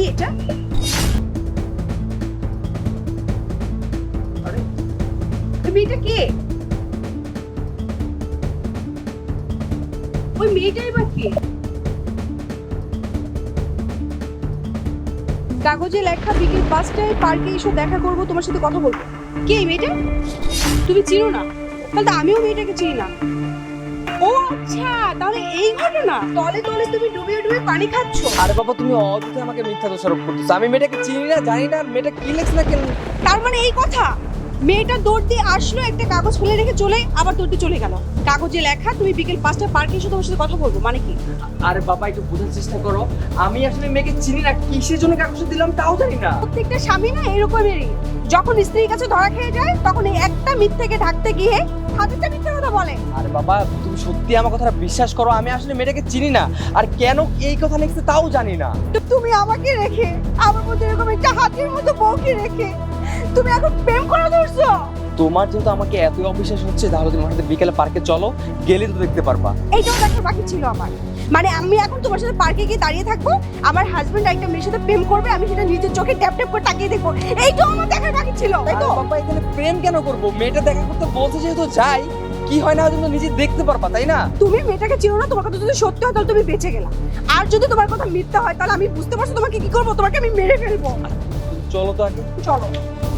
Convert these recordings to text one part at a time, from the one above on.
কি এটা? আরে ওই মেয়েটা কে? ওই মেয়েটাই বা কে? কাগজে লেখা বিকেল 5টায় পার্কে এসে দেখা করবো, তোমার সাথে কথা বলবো। কে এই মেয়েটা? তুমি চিনো না? তাহলে তো আমিও মেয়েটাকে চিনি না। ও আচ্ছা, তাহলে এই ঘটনা। তলে তলে তুমি ডুবিয়ে ডুবিয়ে পানি খাচ্ছো। আরে বাবা, তুমি অযথা আমাকে মিথ্যা দোষারোপ করতেছো। আমি মেয়েটাকে চিনি না, জানি না, আর মেয়েটা কি লেখছে না কেন। তার মানে এই কথা? মেয়েটা দৌড় দিয়ে আসলো, একটা কাগজ ফেলে রেখে চলে, আবার দৌড় দিয়ে চলে গেল। কাগজে লেখা তুমি বিকেল 5টায় পার্কে এসে তোমার সাথে কথা বলবো, মানে কি? আরে বাবা, একটু বোঝার চেষ্টা করো। আমি আসলে মেয়েকে চিনি না, কিসের জন্য কাগজটা দিলাম তাও জানি না। প্রত্যেকটা স্বামী না এরকমেরই, যখন স্ত্রীর কাছে ধরা খেয়ে যায় তখন এই একটা মিথ্যেকে ঢাকতে গিয়ে হাজারটা মিথ্যে কথা বলে। আরে বাবা, তুমি সত্যি আমার কথাটা বিশ্বাস করো। আমি আসলে মেয়েটাকে চিনি না, আর কেন এই কথা লিখছে তাও জানি না। তো তুমি আমাকে রেখে, আমার মধ্যে এরকম একটা হাতির মতো বউকে রেখে তুমি এখন প্রেম করা ধরছো? তোমার যেহেতু আমাকে এতই অবিশ্বাস হচ্ছে, তাহলে তুমি আমার সাথে বিকেলে পার্কে চলো, গেলে তো দেখতে পারবা। এইটাও দেখার বাকি ছিল আমার। মানে আমি এখন তোমার সাথে পার্কে গিয়ে দাঁড়িয়ে থাকবো, আমার হাজবেন্ড একটা মেয়ের সাথে প্রেম করবে, আমি সেটা নিজের চোখে ট্যাপ ট্যাপ করে তাকিয়ে দেখবো। এইটাও আমার দেখার বাকি ছিল, তাই তো? আরে বাবা, এখানে প্রেম কেন করবো? মেয়েটা দেখা করতে বলছে যেহেতু যাই, কি হয় না তুমি নিজে দেখতে পারবা, তাই না? তুমি মেয়েটাকে চিনো না, তোমার কথা যদি সত্যি হয় তাহলে তুমি বেঁচে গেলা, আর যদি তোমার কথা মিথ্যা হয় তাহলে আমি বুঝতে পারছি তোমাকে কি করবো, তোমাকে আমি মেরে ফেলবো। চলো তো আগে। চলো,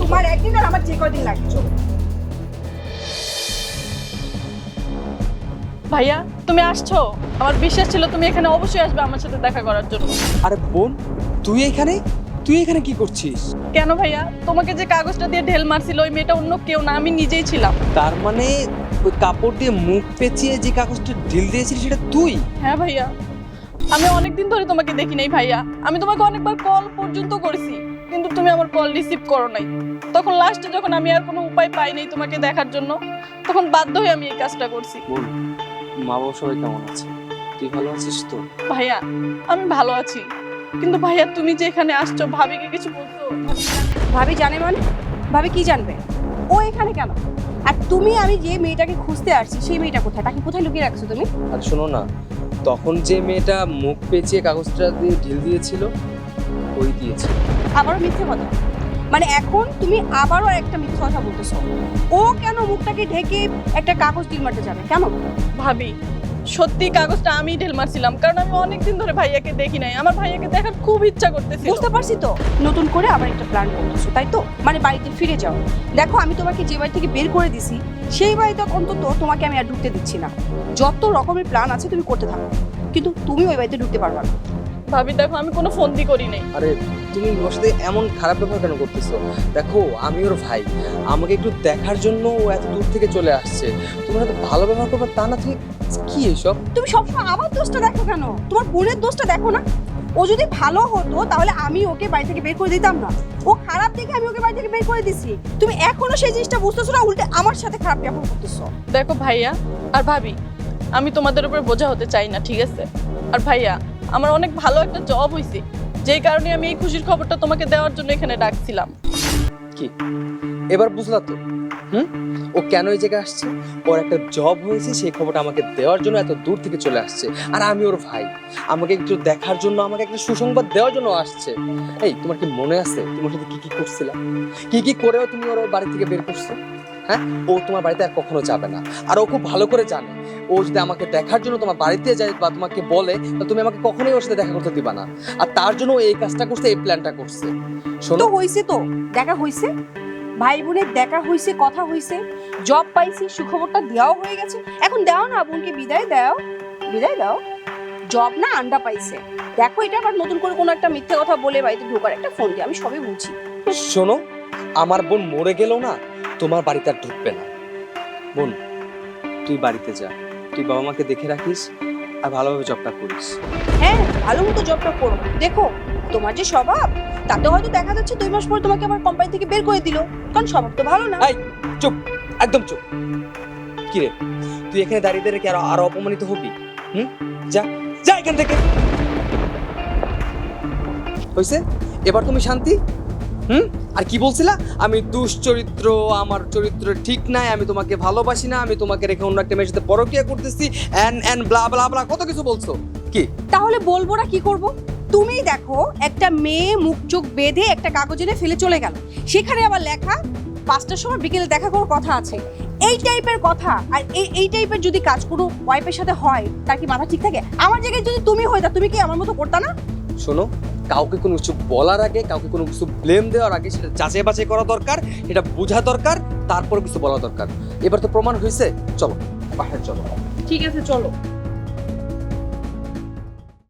তোমার একদিন আর আমার যে কয়দিন লাগে, চলো। ভাইয়া, তুমি আসছো? আমার বিশ্বাস ছিল তুমি এখানে অবশ্যই আসবে আমার সাথে দেখা করার জন্য। আরে বোন, তুই এখানে কি করছিস? কেন ভাইয়া? তোমাকে যে কাগজটা দিয়ে ঢেল মারছিল ওই মেয়েটা অন্য কেউ না, আমি নিজেই ছিলাম। তার মানে ওই কাপড় দিয়ে মুখ পেঁচিয়ে যে কাগজটা ঢিল দিয়েছিলি সেটা তুই? হ্যাঁ ভাইয়া, আমি অনেকদিন ধরে তোমাকে দেখি নাই ভাইয়া। আমি তোমাকে অনেকবার কল পর্যন্ত করেছি, কিন্তু তুমি আমার কল রিসিভ করো নাই। তখন লাস্টে যখন আমি আর কোনো উপায় পাই নাই তোমাকে দেখার জন্য, তখন বাধ্য হয়ে আমি এই কাজটা করছি। বল, মা বাবা সবাই কেমন আছে? তুই ভালো আছিস তো? ভাইয়া, আমি ভালো আছি, কিন্তু ভাইয়া তুমি যে এখানে আসছো, ভাবিকে কিছু বলছো? ভাবি জানে মানে? ভাবি কি জানবে? ও এখানে কেন? আর তুমি, আমি যে মেয়েটাকে খুঁজতে আসছি সেই মেয়েটা কোথায়? তাকে কোথায় লুকিয়ে রাখছো তুমি? আর শোনো না, তখন যে মেয়েটা মুখ পেঁচিয়ে কাগজটা দিয়ে ঢিল দিয়েছিল, ওই দিয়েছে। আবারও মিথ্যে কথা? মানে এখন তুমি আবারও একটা মিথ্যে কথা বলতেছো। ও কেন মুখটাকে ঢেকে একটা কাগজ ডিল মারতে যাবে? কেন? ভাবি, সত্যি কাগজটা আমি ঢেল মারছিলাম, কারণ আমি অনেকদিন ধরে ভাইয়াকে দেখি নাই। আমার ভাইয়াকে দেখার খুব ইচ্ছা করতেছিল। বুঝতে পারছি তো, নতুন করে আবার একটা প্ল্যান করতেছো, তাই তো? মানে বাড়িতে ফিরে যাও। দেখো, আমি তোমাকে যে বাড়ি থেকে বের করে দিছি সেই বাড়িতে অন্তত তোমাকে আমি আর ঢুকতে দিচ্ছি না। যত রকমের প্ল্যান আছে তুমি করতে থাকো, কিন্তু তুমি ওই বাড়িতে ঢুকতে পারবা না। ভাবি দেখো, আমি কোনো ফন্দি করি নাই। আরে তুমি ওর সাথে এমন খারাপ ব্যবহার কেন করতেছো? দেখো, আমি ওর ভাই, আমাকে একটু দেখার জন্য ও এত দূর থেকে চলে আসছে। তুমি হয়তো ভালো ব্যবহার করবে তা না, তুমি কি এসব? তুমি সবসময় আমার দোষটা দেখো কেন? তোমার বোনের দোষটা দেখো না? ও যদি ভালো হতো তাহলে আমি ওকে বাড়ি থেকে বের করে দিতাম না। ও খারাপ দেখে আমি ওকে বাড়ি থেকে বের করে দিছি। তুমি এখনো সেই জিনিসটা বুঝতেছো না, উল্টে আমার সাথে খারাপ ব্যবহার করতেছো। দেখো ভাইয়া আর ভাবি, আমি তোমাদের উপরে বোঝা হতে চাই না, ঠিক আছে? আর ভাইয়া, আমার অনেক ভালো একটা জব হয়েছে, যেই কারণে আমি এই খুশির খবরটা তোমাকে দেওয়ার জন্য এখানে ডাকছিলাম। কি এবার বুঝলা তো? ও কেন এই জায়গায় আসছে? ওর একটা জব হয়েছে, সেই খবরটা আমাকে দেওয়ার জন্য এত দূর থেকে চলে আসছে। আর আমি ওর ভাই, আমাকে একটু দেখার জন্য, আমাকে একটা সুসংবাদ দেওয়ার জন্য আসছে। এই, তোমার কি মনে আছে তুমি ওর সাথে কি কি করছিলা? কি কি করেও তুমি ওর বাড়ি থেকে বের করছো? হ্যাঁ, ও তোমার বাড়িতে আর কখনো যাবে না। আর ও খুব ভালো করে জানে, ও যদি আমাকে দেখার জন্য তোমার বাড়িতে যায় বা তোমাকে বলে, তো তুমি আমাকে কখনোই ওর সাথে দেখা করতে দিবা না। আর তার জন্য ও এই কাজটা করছে, এই প্ল্যানটা করছে। শোনো, তো হইছে, তো দেখা হইছে, ভাই বোনের দেখা হইছে, কথা হইছে, জব পাইছি, সুখবরটা দেওয়াও হয়ে গেছে। এখন দাও না বোনকে বিদায় দাও, বিদায় দাও। জব না আন্ডা পাইছে, দেখো এটা আবার নতুন করে কোনো একটা মিথ্যে কথা বলে বাড়িতে ঢোকার একটা ফোন দিয়ে, আমি সবই বুঝি। শোনো, আমার বোন মরে গেলেও না তোমার বাড়িতে আর ঢুকবে না। বোন, তুই বাড়িতে যা, তুই বাবা মাকে দেখে রাখিস আর ভালোভাবে জবটা করিস। হ্যাঁ, ভালো মতো জবটা করো। দেখো, তোমার যে স্বভাব, তাতে হয়তো দেখা যাচ্ছে 2 মাস পর তোমাকে আবার কোম্পানি থেকে বের করে দিল, কারণ স্বভাব তো ভালো না। এই চুপ, একদম চুপ। কি রে, তুই এখানে দাঁড়িয়ে দাঁড়িয়ে কি আরো অপমানিত হবি? যা যা এখান থেকে। হইছে, এবার তুমি শান্তি? আর কি বলছিলা? আমি দুশ্চরিত্র, আমার চরিত্র ঠিক নাই, আমি তোমাকে ভালোবাসি না, আমি তোমাকে রেখে অন্য একটা মেয়ের সাথে পরকীয়া করতেছি, এন এন ব্লা ব্লা ব্লা কত কিছু বলছো। কি তাহলে বলবো না, কি করব? তুমি দেখো একটা মেয়ে মুখ চোখ বেঁধে একটা কাগজ এনে ফেলে চলে গেল, সেখানে আবার লেখা 5টার সময় বিকেলে দেখা করার কথা আছে। এই টাইপের কথা আর এই টাইপের যদি কাজ কোনো ওয়াইফের সাথে হয়, তার কি মাথা ঠিক থাকে? আমার জায়গায় যদি তুমি হইতা, তুমি কি আমার মতো করতা না? শোনো, কাউকে কোনো কিছু বলার আগে, কাউকে কোনো কিছু ব্লেম দেওয়ার আগে সেটা যাচাই বাছাই করা দরকার, সেটা বোঝা দরকার, তারপর কিছু বলা দরকার। এবার তো প্রমাণ হয়েছে, চলো বাহির চলো। ঠিক আছে, চলো।